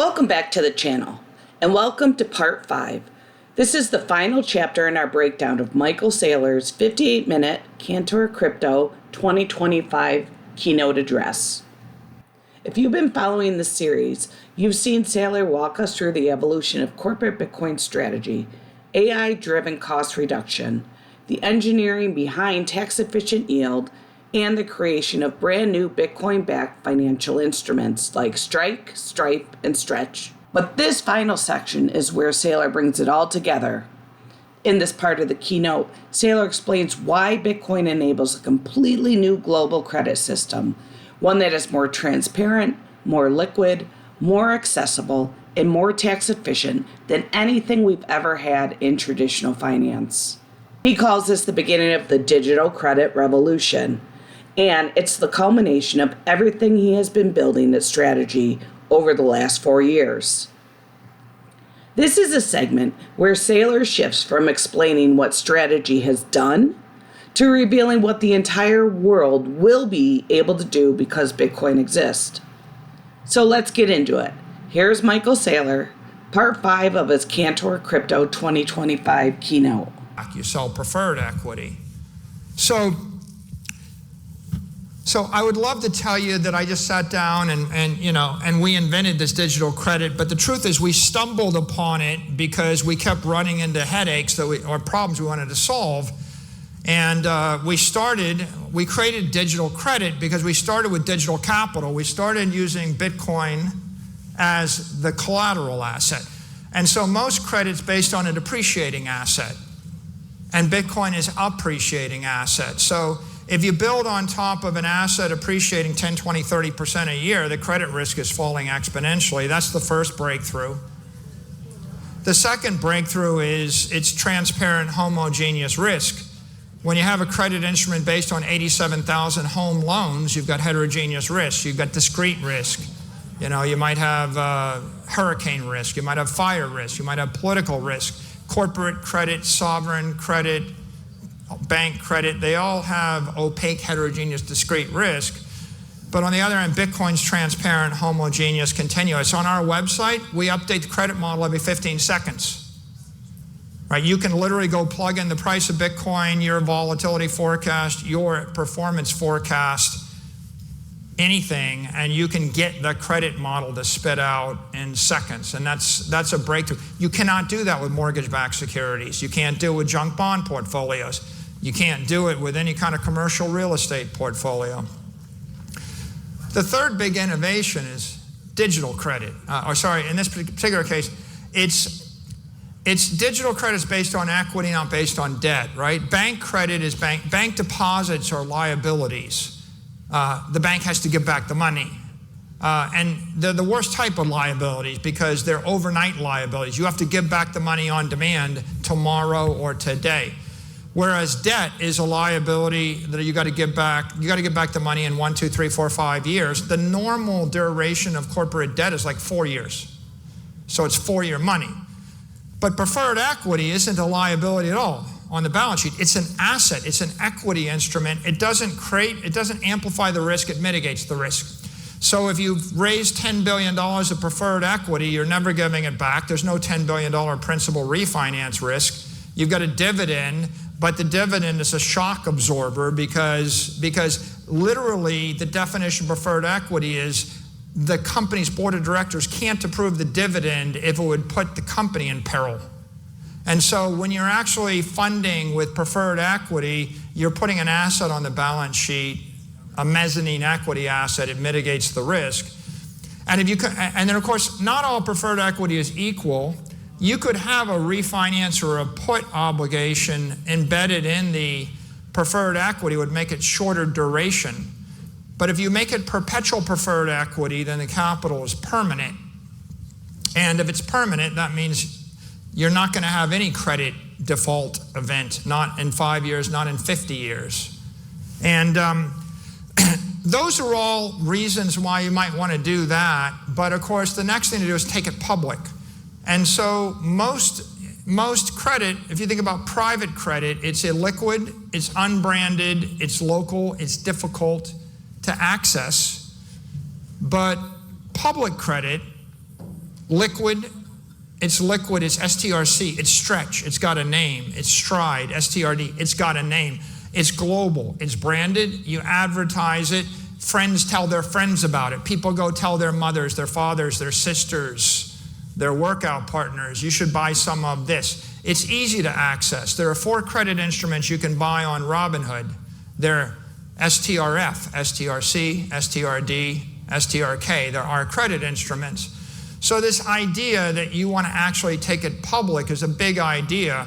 Welcome back to the channel, and welcome to part 5. This is the final chapter in our breakdown of Michael Saylor's 58-minute Cantor Crypto 2025 keynote address. If you've been following this series, you've seen Saylor walk us through the evolution of corporate Bitcoin strategy, AI-driven cost reduction, the engineering behind tax-efficient yield, and the creation of brand new Bitcoin-backed financial instruments like Strike, Stripe, and Stretch. But this final section is where Saylor brings it all together. In this part of the keynote, Saylor explains why Bitcoin enables a completely new global credit system, one that is more transparent, more liquid, more accessible, and more tax efficient than anything we've ever had in traditional finance. He calls this the beginning of the digital credit revolution. And it's the culmination of everything he has been building at Strategy over the last 4 years. This is a segment where Saylor shifts from explaining what Strategy has done to revealing what the entire world will be able to do because Bitcoin exists. So let's get into it. Here's Michael Saylor, part 5 of his Cantor Crypto 2025 keynote. You sell preferred equity. So I would love to tell you that I just sat down and we invented this digital credit, but the truth is we stumbled upon it because we kept running into headaches or problems we wanted to solve. And we created digital credit because we started with digital capital. We started using Bitcoin as the collateral asset. And so most credit's based on a depreciating asset, and Bitcoin is appreciating asset. So if you build on top of an asset appreciating 10, 20, 30% a year, the credit risk is falling exponentially. That's the first breakthrough. The second breakthrough is it's transparent, homogeneous risk. When you have a credit instrument based on 87,000 home loans, you've got heterogeneous risk. You've got discrete risk. You might have hurricane risk. You might have fire risk. You might have political risk. Corporate credit, sovereign credit, bank credit, they all have opaque, heterogeneous, discrete risk. But on the other hand, Bitcoin's transparent, homogeneous, continuous. On our website, we update the credit model every 15 seconds. Right? You can literally go plug in the price of Bitcoin, your volatility forecast, your performance forecast, anything, and you can get the credit model to spit out in seconds. And that's a breakthrough. You cannot do that with mortgage-backed securities. You can't do it with junk bond portfolios. You can't do it with any kind of commercial real estate portfolio. The third big innovation is digital credit. In this particular case, it's digital credit is based on equity, not based on debt, right? Bank credit is bank deposits are liabilities. The bank has to give back the money. And they're the worst type of liabilities because they're overnight liabilities. You have to give back the money on demand tomorrow or today. Whereas debt is a liability that you got to give back. You got to give back the money in 1, 2, 3, 4, 5 years. The normal duration of corporate debt is like 4 years. So it's 4-year money. But preferred equity isn't a liability at all on the balance sheet. It's an asset. It's an equity instrument. It doesn't amplify the risk. It mitigates the risk. So if you've raised $10 billion of preferred equity, you're never giving it back. There's no $10 billion principal refinance risk. You've got a dividend, but the dividend is a shock absorber because literally the definition of preferred equity is the company's board of directors can't approve the dividend if it would put the company in peril. And so when you're actually funding with preferred equity, you're putting an asset on the balance sheet, a mezzanine equity asset. It mitigates the risk. And then of course, not all preferred equity is equal. You could have a refinance or a put obligation embedded in the preferred equity would make it shorter duration. But if you make it perpetual preferred equity, then the capital is permanent. And if it's permanent, that means you're not going to have any credit default event, not in 5 years, not in 50 years. And those are all reasons why you might want to do that. But of course, the next thing to do is take it public. And so most credit, if you think about private credit, it's illiquid, it's unbranded, it's local, it's difficult to access. But public credit Liquid, it's STRC, it's stretch, it's got a name. It's stride, STRD, it's got a name. It's global, it's branded, you advertise it, friends tell their friends about it. People go tell their mothers, their fathers, their sisters, their workout partners, you should buy some of this. It's easy to access. There are 4 credit instruments you can buy on Robinhood. They're STRF, STRC, STRD, STRK. There are credit instruments. So this idea that you want to actually take it public is a big idea.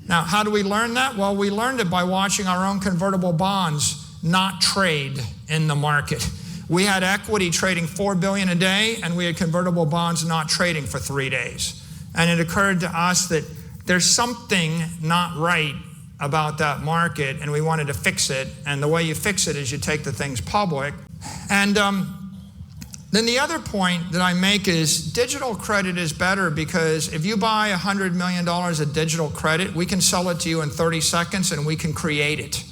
Now, how do we learn that? Well, we learned it by watching our own convertible bonds not trade in the market. We had equity trading $4 billion a day, and we had convertible bonds not trading for 3 days. And it occurred to us that there's something not right about that market, and we wanted to fix it. And the way you fix it is you take the things public. And then the other point that I make is digital credit is better because if you buy $100 million of digital credit, we can sell it to you in 30 seconds and we can create it.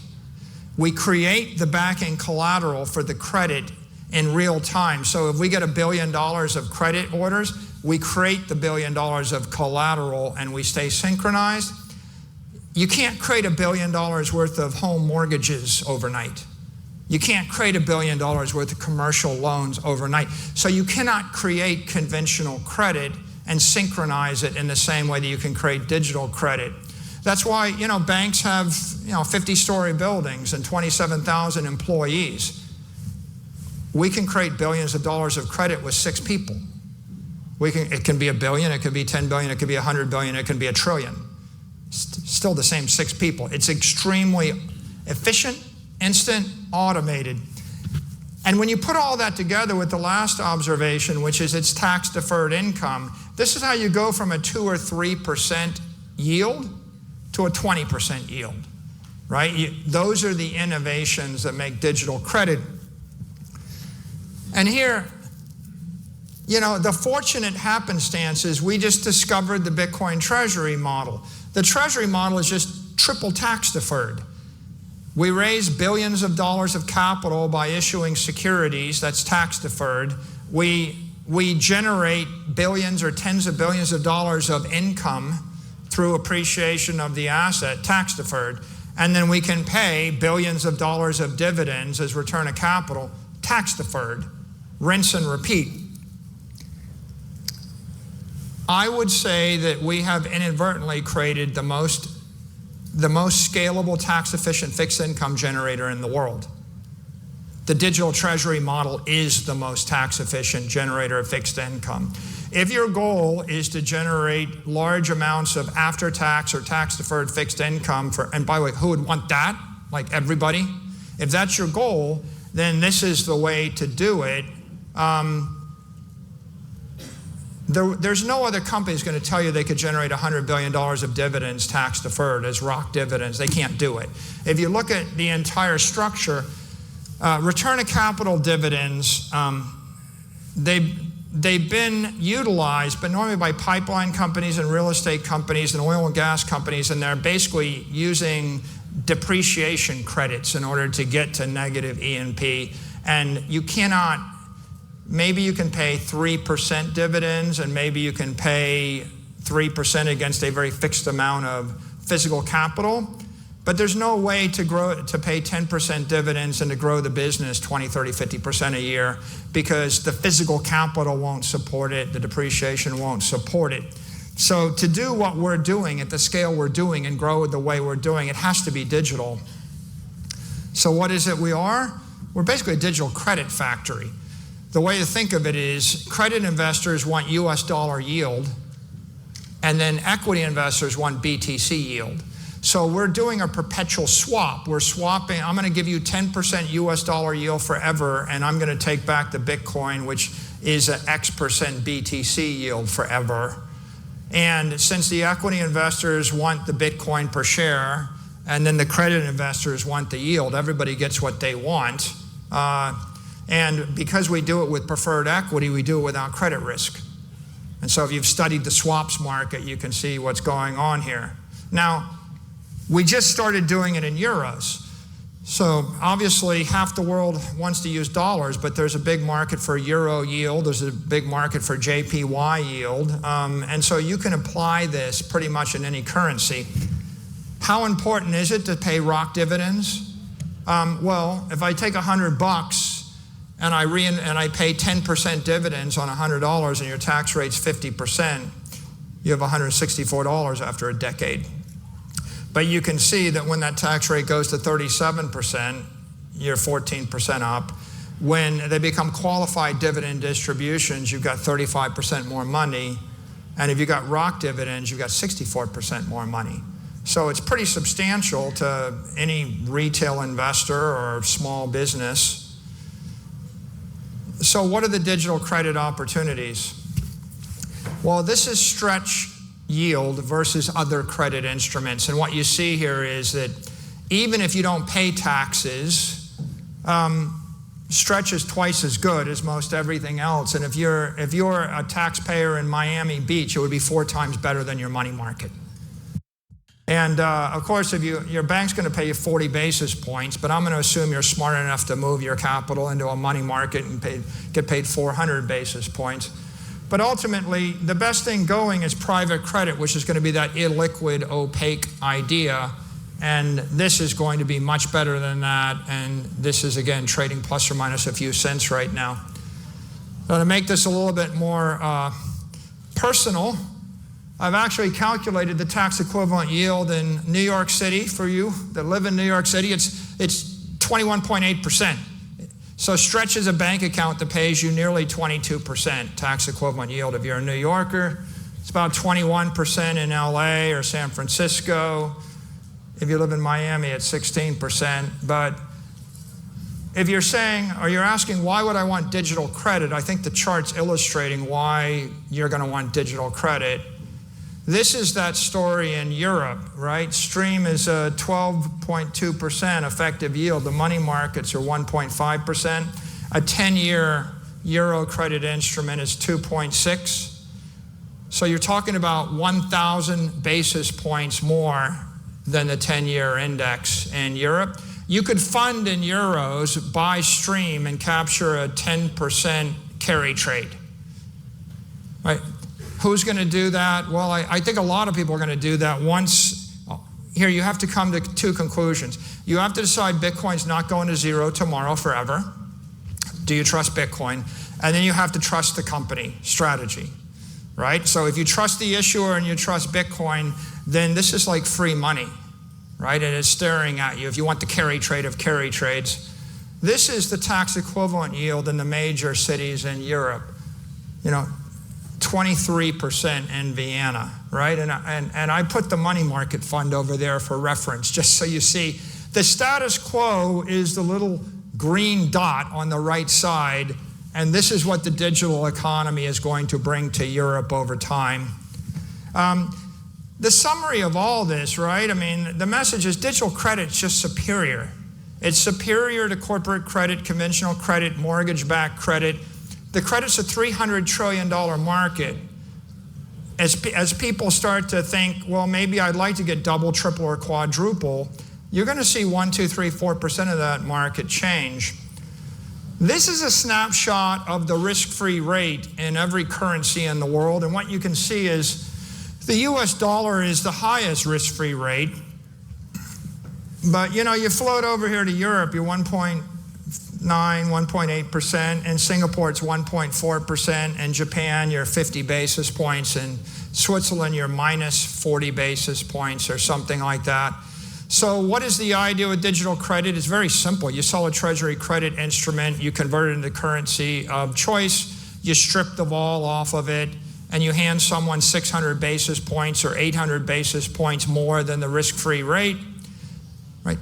We create the backing collateral for the credit in real time. So if we get $1 billion of credit orders, we create the $1 billion of collateral and we stay synchronized. You can't create $1 billion worth of home mortgages overnight. You can't create $1 billion worth of commercial loans overnight. So you cannot create conventional credit and synchronize it in the same way that you can create digital credit. That's why, banks have, 50-story buildings and 27,000 employees. We can create billions of dollars of credit with 6 people. It can be $1 billion, it could be $10 billion, it could be $100 billion, it can be $1 trillion. Still the same 6 people. It's extremely efficient, instant, automated. And when you put all that together with the last observation, which is it's tax-deferred income, this is how you go from a 2 or 3% yield to a 20% yield, right? Those are the innovations that make digital credit. And here, the fortunate happenstance is we just discovered the Bitcoin treasury model. The treasury model is just triple tax deferred. We raise billions of dollars of capital by issuing securities, that's tax deferred. We generate billions or tens of billions of dollars of income through appreciation of the asset, tax deferred. And then we can pay billions of dollars of dividends as return of capital, tax deferred, rinse and repeat. I would say that we have inadvertently created the most scalable, tax-efficient fixed income generator in the world. The digital treasury model is the most tax-efficient generator of fixed income. If your goal is to generate large amounts of after-tax or tax-deferred fixed income, and by the way, who would want that? Like everybody? If that's your goal, then this is the way to do it. There's no other company that's going to tell you they could generate $100 billion of dividends tax deferred as rock dividends. They can't do it. If you look at the entire structure, return of capital dividends, they've been utilized, but normally by pipeline companies and real estate companies and oil and gas companies, and they're basically using depreciation credits in order to get to negative E&P. And you cannot. Maybe you can pay 3% dividends, and maybe you can pay 3% against a very fixed amount of physical capital. But there's no way to pay 10% dividends and to grow the business 20, 30, 50% a year because the physical capital won't support it, the depreciation won't support it. So to do what we're doing at the scale we're doing and grow the way we're doing, it has to be digital. So what is it we are? We're basically a digital credit factory. The way to think of it is credit investors want US dollar yield, and then equity investors want BTC yield. So we're doing a perpetual swap. We're swapping, I'm going to give you 10% US dollar yield forever, and I'm going to take back the Bitcoin, which is an X% BTC yield forever. And since the equity investors want the Bitcoin per share, and then the credit investors want the yield, everybody gets what they want. And because we do it with preferred equity, we do it without credit risk. And so if you've studied the swaps market, you can see what's going on here. Now, we just started doing it in euros. So obviously half the world wants to use dollars, but there's a big market for euro yield, there's a big market for JPY yield, and so you can apply this pretty much in any currency. How important is it to pay ROC dividends? Well, if I take $100 and I pay 10% dividends on $100 and your tax rate's 50%, you have $164 after a decade. But you can see that when that tax rate goes to 37%, you're 14% up. When they become qualified dividend distributions, you've got 35% more money. And if you got ROC dividends, you've got 64% more money. So it's pretty substantial to any retail investor or small business. So what are the digital credit opportunities? Well, this is stretch yield versus other credit instruments. And what you see here is that even if you don't pay taxes, stretch is twice as good as most everything else. And if you're a taxpayer in Miami Beach, it would be 4 times better than your money market. And of course, if your bank's going to pay you 40 basis points, but I'm going to assume you're smart enough to move your capital into a money market and get paid 400 basis points. But ultimately, the best thing going is private credit, which is going to be that illiquid, opaque idea. And this is going to be much better than that. And this is, again, trading plus or minus a few cents right now. Now, to make this a little bit more personal, I've actually calculated the tax equivalent yield in New York City for you that live in New York City. It's 21.8%. So Stretch is a bank account that pays you nearly 22% tax equivalent yield. If you're a New Yorker, it's about 21% in LA or San Francisco. If you live in Miami, it's 16%. But if you're saying, or you're asking, why would I want digital credit? I think the chart's illustrating why you're going to want digital credit. This is that story in Europe, right? Stream is a 12.2% effective yield. The money markets are 1.5%. A 10-year euro credit instrument is 2.6. So you're talking about 1,000 basis points more than the 10-year index in Europe. You could fund in euros, buy Stream, and capture a 10% carry trade, right? Who's going to do that? Well, I think a lot of people are going to do that once. Here, you have to come to 2 conclusions. You have to decide Bitcoin's not going to zero tomorrow forever. Do you trust Bitcoin? And then you have to trust the company strategy, right? So if you trust the issuer and you trust Bitcoin, then this is like free money, right? And it's staring at you if you want the carry trade of carry trades. This is the tax equivalent yield in the major cities in Europe. 23% in Vienna, right? And I put the money market fund over there for reference, just so you see. The status quo is the little green dot on the right side, and this is what the digital economy is going to bring to Europe over time. The summary of all this, right? I mean, the message is digital credit's just superior. It's superior to corporate credit, conventional credit, mortgage-backed credit. The credit's a $300 trillion market. As people start to think, well, maybe I'd like to get double, triple, or quadruple, you're going to see 1, 2, 3, 4% of that market change. This is a snapshot of the risk-free rate in every currency in the world. And what you can see is the US dollar is the highest risk-free rate. But, you float over here to Europe, you're 1.8%. In Singapore, it's 1.4%. In Japan, you're 50 basis points. In Switzerland, you're minus 40 basis points or something like that. So what is the idea with digital credit? It's very simple. You sell a treasury credit instrument, you convert it into currency of choice, you strip the vol off of it, and you hand someone 600 basis points or 800 basis points more than the risk-free rate, right?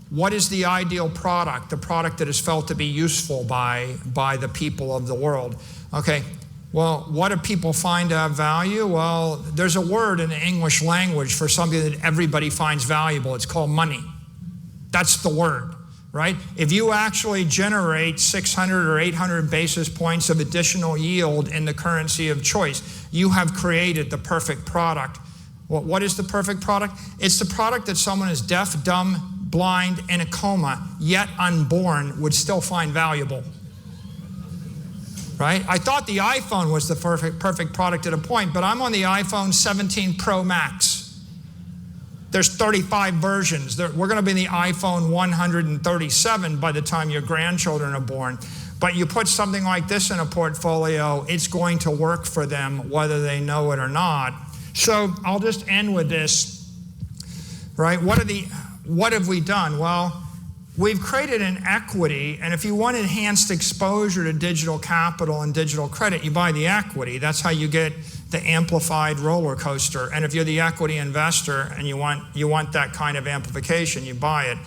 What is the ideal product? The product that is felt to be useful by the people of the world. Okay, well, what do people find to have value? Well, there's a word in the English language for something that everybody finds valuable. It's called money. That's the word, right? If you actually generate 600 or 800 basis points of additional yield in the currency of choice, you have created the perfect product. Well, what is the perfect product? It's the product that someone is deaf, dumb, blind, in a coma, yet unborn, would still find valuable. Right? I thought the iPhone was the perfect product at a point, but I'm on the iPhone 17 Pro Max. There's 35 versions. We're going to be in the iPhone 137 by the time your grandchildren are born. But you put something like this in a portfolio, it's going to work for them whether they know it or not. So I'll just end with this, right? What have we done? Well, we've created an equity, and if you want enhanced exposure to digital capital and digital credit, you buy the equity. That's how you get the amplified roller coaster. And if you're the equity investor and you want that kind of amplification, you buy it.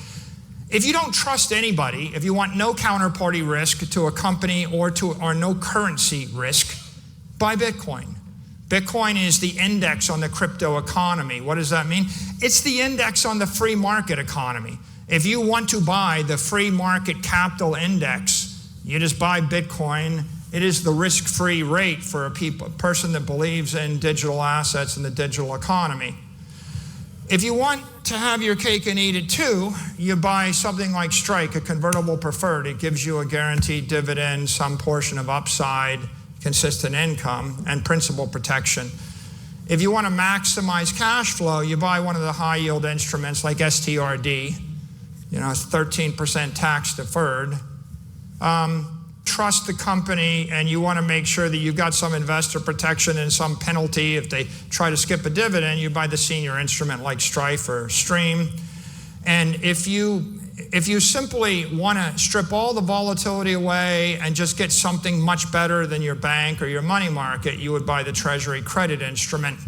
If you don't trust anybody, if you want no counterparty risk to a company or no currency risk, buy Bitcoin. Bitcoin is the index on the crypto economy. What does that mean? It's the index on the free market economy. If you want to buy the free market capital index, you just buy Bitcoin. It is the risk-free rate for a person that believes in digital assets and the digital economy. If you want to have your cake and eat it too, you buy something like Strike, a convertible preferred. It gives you a guaranteed dividend, some portion of upside, consistent income, and principal protection. If you want to maximize cash flow, you buy one of the high yield instruments like STRD. It's 13% tax deferred. Trust the company, and you want to make sure that you've got some investor protection and some penalty if they try to skip a dividend. You buy the senior instrument like Strife or Stream. And if you simply want to strip all the volatility away and just get something much better than your bank or your money market, you would buy the Treasury credit instrument.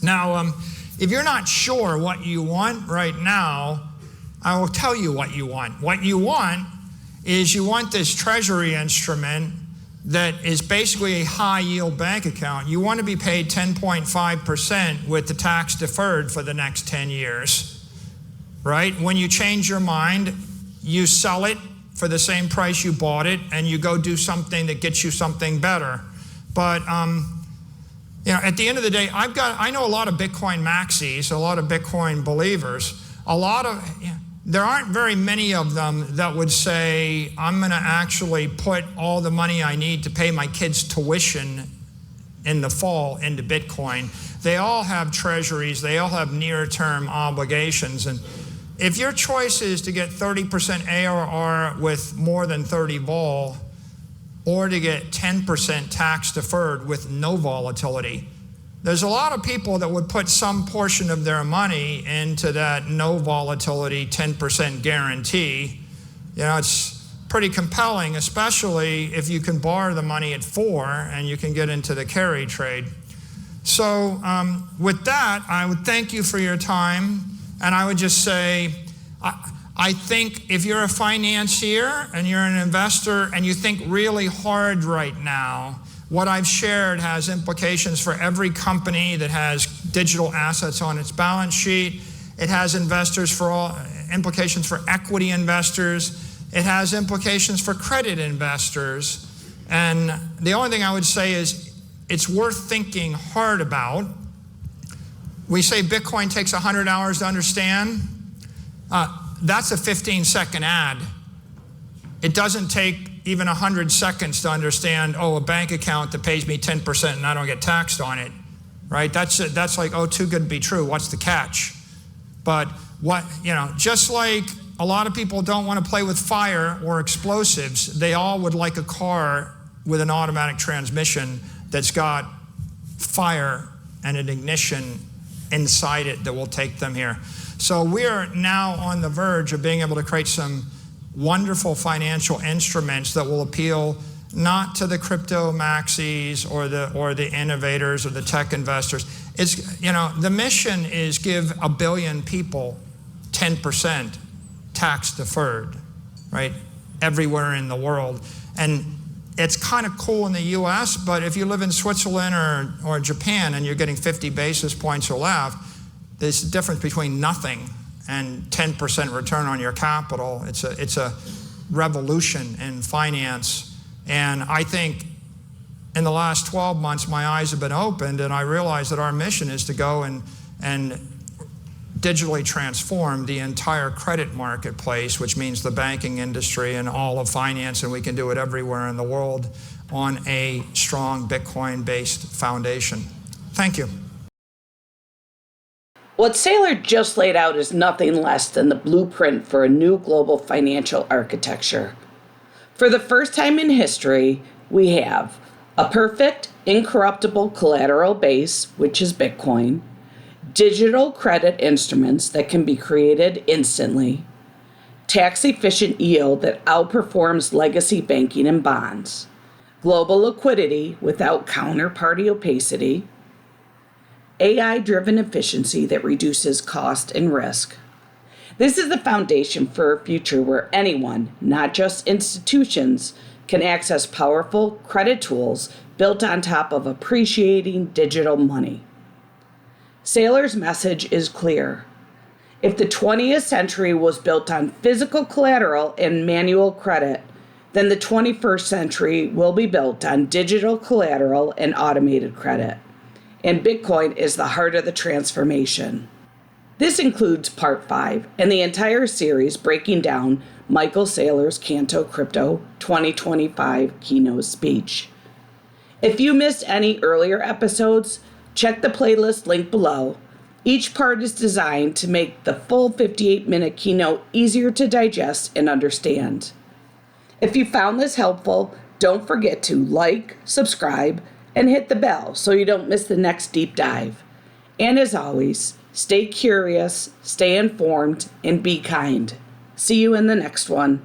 Now, if you're not sure what you want right now, I will tell you what you want. What you want is you want this Treasury instrument that is basically a high yield bank account. You want to be paid 10.5% with the tax deferred for the next 10 years, right? When you change your mind, you sell it for the same price you bought it, and you go do something that gets you something better. But at the end of the day, I know a lot of Bitcoin maxis, a lot of Bitcoin believers. There aren't very many of them that would say, I'm going to actually put all the money I need to pay my kids' tuition in the fall into Bitcoin. They all have treasuries. They all have near-term obligations. And if your choice is to get 30% ARR with more than 30 vol, or to get 10% tax deferred with no volatility, there's a lot of people that would put some portion of their money into that no volatility 10% guarantee. It's pretty compelling, especially if you can borrow the money at 4 and you can get into the carry trade. So with that, I would thank you for your time. And I would just say, I think if you're a financier and you're an investor and you think really hard right now, what I've shared has implications for every company that has digital assets on its balance sheet. It has implications for equity investors. It has implications for credit investors. And the only thing I would say is it's worth thinking hard about. We say Bitcoin takes 100 hours to understand. That's a 15-second ad. It doesn't take even 100 seconds to understand, a bank account that pays me 10% and I don't get taxed on it, right? That's like, too good to be true. What's the catch? But just like a lot of people don't want to play with fire or explosives, they all would like a car with an automatic transmission that's got fire and an ignition inside it that will take them here. So we are now on the verge of being able to create some wonderful financial instruments that will appeal not to the crypto maxis or the innovators or the tech investors. It's, the mission is give 1 billion people 10% tax deferred, right? Everywhere in the world. And it's kind of cool in the US, but if you live in Switzerland or Japan and you're getting 50 basis points or less, there's a difference between nothing and 10% return on your capital. It's a revolution in finance. And I think in the last 12 months, my eyes have been opened, and I realized that our mission is to go and digitally transform the entire credit marketplace, which means the banking industry and all of finance, and we can do it everywhere in the world on a strong Bitcoin-based foundation. Thank you. What Saylor just laid out is nothing less than the blueprint for a new global financial architecture. For the first time in history, we have a perfect, incorruptible collateral base, which is Bitcoin, digital credit instruments that can be created instantly, tax-efficient yield that outperforms legacy banking and bonds, global liquidity without counterparty opacity, AI-driven efficiency that reduces cost and risk. This is the foundation for a future where anyone, not just institutions, can access powerful credit tools built on top of appreciating digital money. Saylor's message is clear. If the 20th century was built on physical collateral and manual credit, then the 21st century will be built on digital collateral and automated credit. And Bitcoin is the heart of the transformation. This includes Part 5 and the entire series breaking down Michael Saylor's Cantor Crypto 2025 keynote speech. If you missed any earlier episodes, check the playlist link below. Each part is designed to make the full 58-minute keynote easier to digest and understand. If you found this helpful, don't forget to like, subscribe, and hit the bell so you don't miss the next deep dive. And as always, stay curious, stay informed, and be kind. See you in the next one.